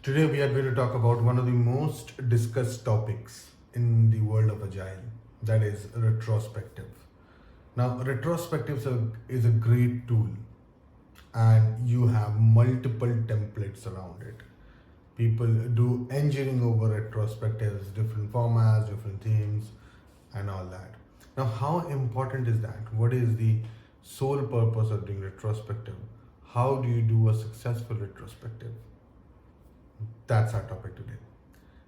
Today we are going to talk about one of the most discussed topics in the world of Agile, that is retrospective. Now, is a great tool and you have multiple templates around it. People do engineering over retrospectives, different formats, different themes, and all that. Now, how important is that? What is the sole purpose of doing retrospective? How do you do a successful retrospective? That's our topic today.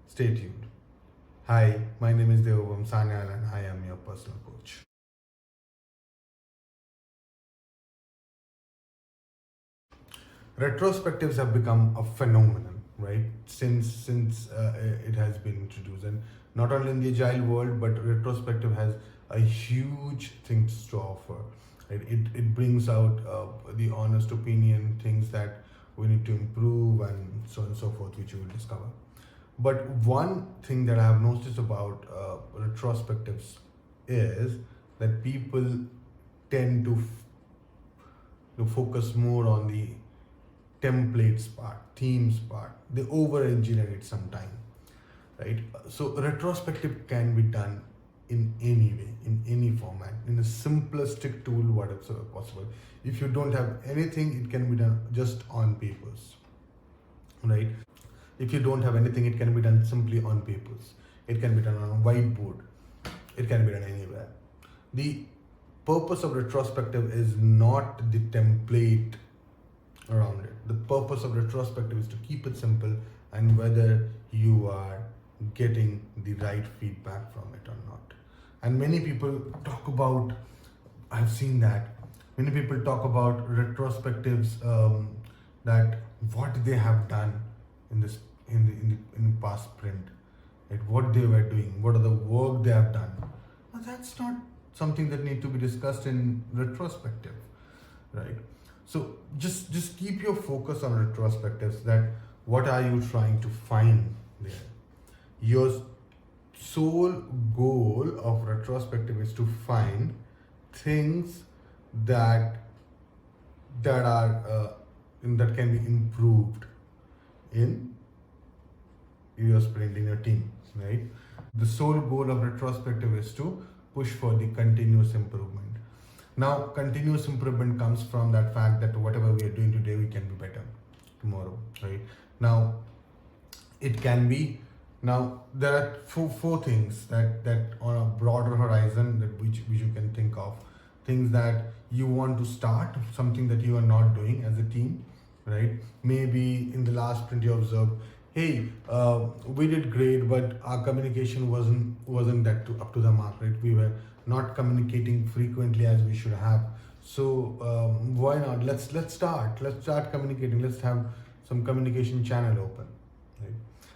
Stay tuned. Hi, my name is Devam Sanyal and I am your personal coach. Retrospectives have become a phenomenon, right? Since it has been introduced, and not only in the agile world, but retrospective has a huge things to offer. Right? It brings out the honest opinion, things that we need to improve, and so on and so forth, which you will discover. But one thing that I have noticed about retrospectives is that people tend to focus more on the templates part, themes part. They over engineer it sometime, right? So retrospective can be done in any way, in any format, in a simplistic tool, whatever possible. If you don't have anything, it can be done just on papers, right? If you don't have anything, it can be done simply on papers. It can be done on a whiteboard. It can be done anywhere. The purpose of retrospective is not the template around it. The purpose of retrospective is to keep it simple and whether you are getting the right feedback from it or not. And many people talk about, I've seen that, many people talk about retrospectives, that what they have done in this in the past sprint, right? What they were doing, what are the work they have done. Now, that's not something that need to be discussed in retrospective, right? So just keep your focus on retrospectives. That what are you trying to find there? Your sole goal of retrospective is to find things that that can be improved in your sprint, in your team, right? The sole goal of retrospective is to push for the continuous improvement. Now, continuous improvement comes from that fact that whatever we are doing today, we can be better tomorrow, right? Now, it can be. Now, there are four things that on a broader horizon that which you can think of. Things that you want to start, something that you are not doing as a team, right? Maybe in the last sprint you observed, hey, we did great, but our communication wasn't up to the mark, right? We were not communicating frequently as we should have. So why not? Let's start communicating. Let's have some communication channel open, right?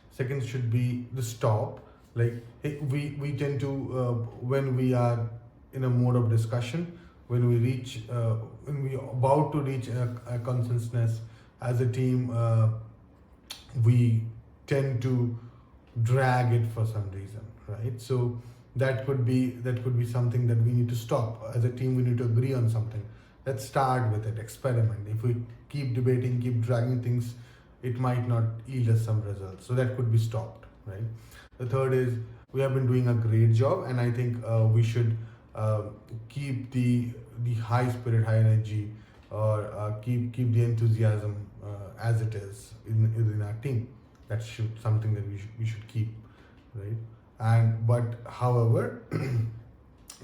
Second should be the stop. Like, hey, we tend to when we are in a mode of discussion, when we are about to reach a consensus as a team, we tend to drag it for some reason, right? So that could be something that we need to stop. As a team, we need to agree on something. Let's start with it, experiment. If we keep debating, keep dragging things, it might not yield us some results. So that could be stopped, right? The third is, we have been doing a great job, and I think we should keep the high spirit, high energy, or keep the enthusiasm as it is in our team. That's something that we should keep, right? And but however,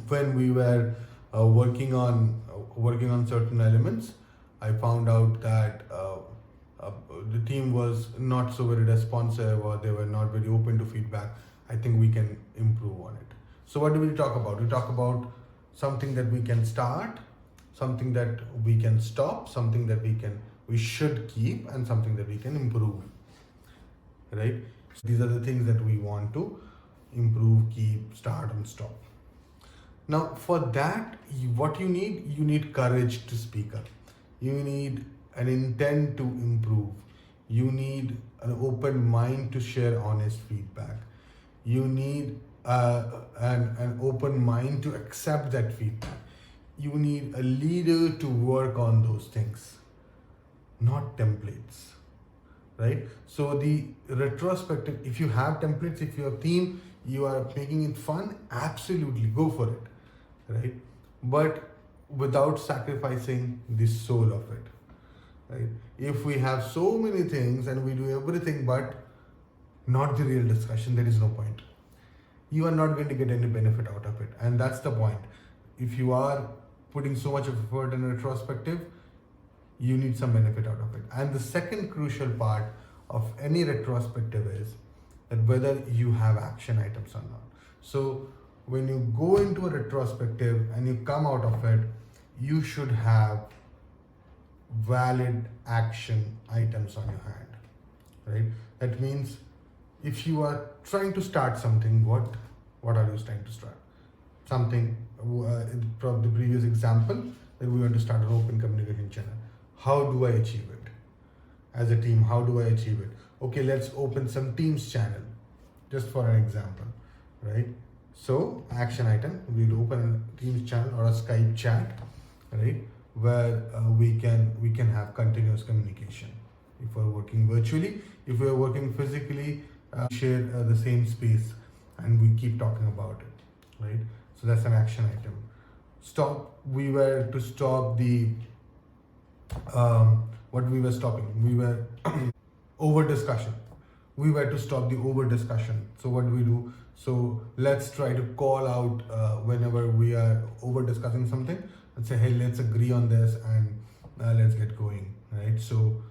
when we were working on certain elements, I found out that the team was not so very responsive, or they were not very open to feedback. I think we can improve on it. So what do we talk about? We talk about something that we can start, something that we can stop, something that we should keep, and something that we can improve, right? So these are the things that we want to improve, keep, start, and stop. Now, for that, what you need courage to speak up. You need an intent to improve. You need an open mind to share honest feedback. You need an open mind to accept that feedback. You need a leader to work on those things, not templates, right? So the retrospective, if you have templates, if your theme, you are making it fun, absolutely go for it, right? But without sacrificing the soul of it, right? If we have so many things and we do everything but not the real discussion, there is no point. You are not going to get any benefit out of it, and that's the point. If you are putting so much effort in a retrospective, you need some benefit out of it. And the second crucial part of any retrospective is that whether you have action items or not. So when you go into a retrospective and you come out of it, you should have valid action items on your hand, right? That means if you are trying to start something, what are you trying to start? Something, from the previous example, that we want to start an open communication channel. How do I achieve it? As a team, how do I achieve it? Okay, let's open some Teams channel, just for an example, right? So action item, we'll open a Teams channel or a Skype chat, right? Where we can have continuous communication. If we're working virtually, if we're working physically, share the same space and we keep talking about it, right? So that's an action item. We were to stop the what we were stopping. We were over discussion. We were to stop the over discussion. So what do we do? So let's try to call out whenever we are over discussing something and say, hey, let's agree on this and let's get going, right? So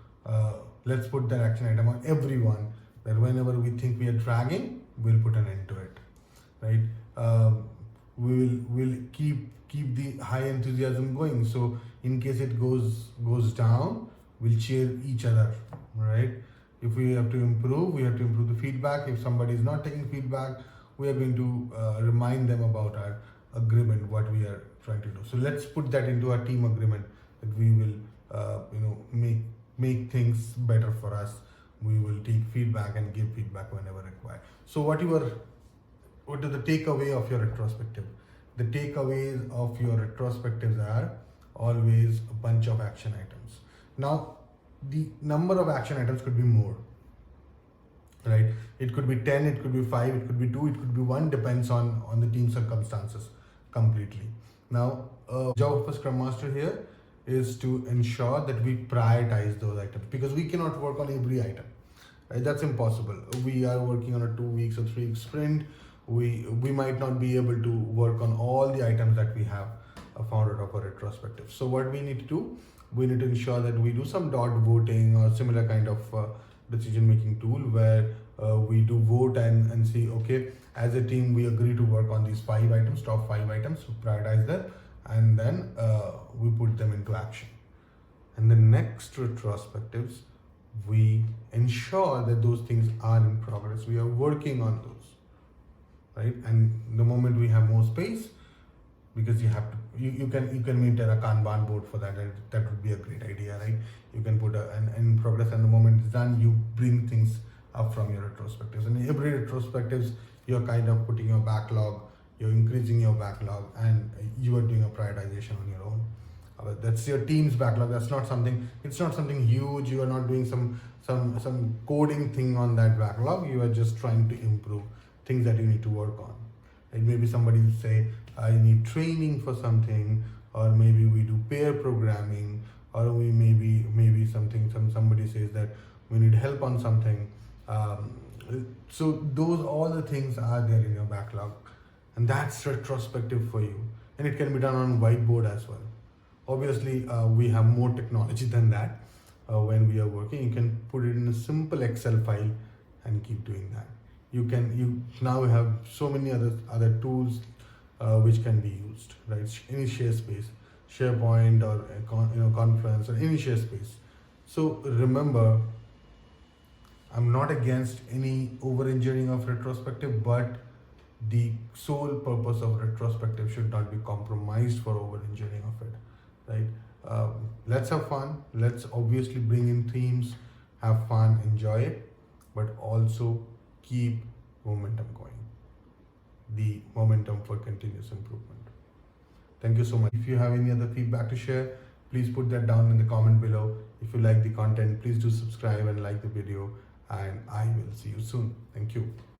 let's put that action item on everyone, that whenever we think we are dragging, we'll put an end to it, right? We'll keep the high enthusiasm going. So in case it goes down, we'll cheer each other, right? If we have to improve, we have to improve the feedback. If somebody is not taking feedback, we are going to remind them about our agreement, what we are trying to do. So let's put that into our team agreement, that we will make things better for us. We will take feedback and give feedback whenever required. So what is the takeaway of your retrospective? The takeaways of your retrospectives are always a bunch of action items. Now, the number of action items could be more, right? It could be 10, it could be 5, it could be 2, it could be 1, depends on the team circumstances completely. Now, job of a Scrum Master here is to ensure that we prioritize those items, because we cannot work on every item, right? That's impossible. We are working on a 2 weeks or 3 week sprint. We might not be able to work on all the items that we have found out of a retrospective. So what we need to do, we need to ensure that we do some dot voting or similar kind of decision making tool where we do vote and see, okay, as a team we agree to work on these 5 items, top 5 items, prioritize them, and then we put them into action. And the next retrospectives, we ensure that those things are in progress. We are working on those, right? And the moment we have more space, because you can maintain a Kanban board for that. That would be a great idea, right? You can put an in progress, and the moment it's done, you bring things up from your retrospectives. And in every retrospectives, you're kind of putting your backlog, you're increasing your backlog, and you are doing a prioritization on your own. That's your team's backlog. It's not something huge. You are not doing some coding thing on that backlog. You are just trying to improve things that you need to work on. And maybe somebody will say, I need training for something, or maybe we do pair programming, or we maybe somebody says that we need help on something. So those all the things are there in your backlog, and that's retrospective for you. And it can be done on whiteboard as well. Obviously, we have more technology than that. When we are working, you can put it in a simple Excel file and keep doing that. You now have so many other tools which can be used, right? Any share space, SharePoint or Conference or any share space. So remember, I'm not against any over engineering of retrospective, but the sole purpose of retrospective should not be compromised for over engineering of it, right? Let's have fun. Let's obviously bring in themes, have fun, enjoy it, but also keep momentum going. The momentum for continuous improvement. Thank you so much. If you have any other feedback to share, please put that down in the comment below. If you like the content, please do subscribe and like the video, and I will see you soon. Thank you.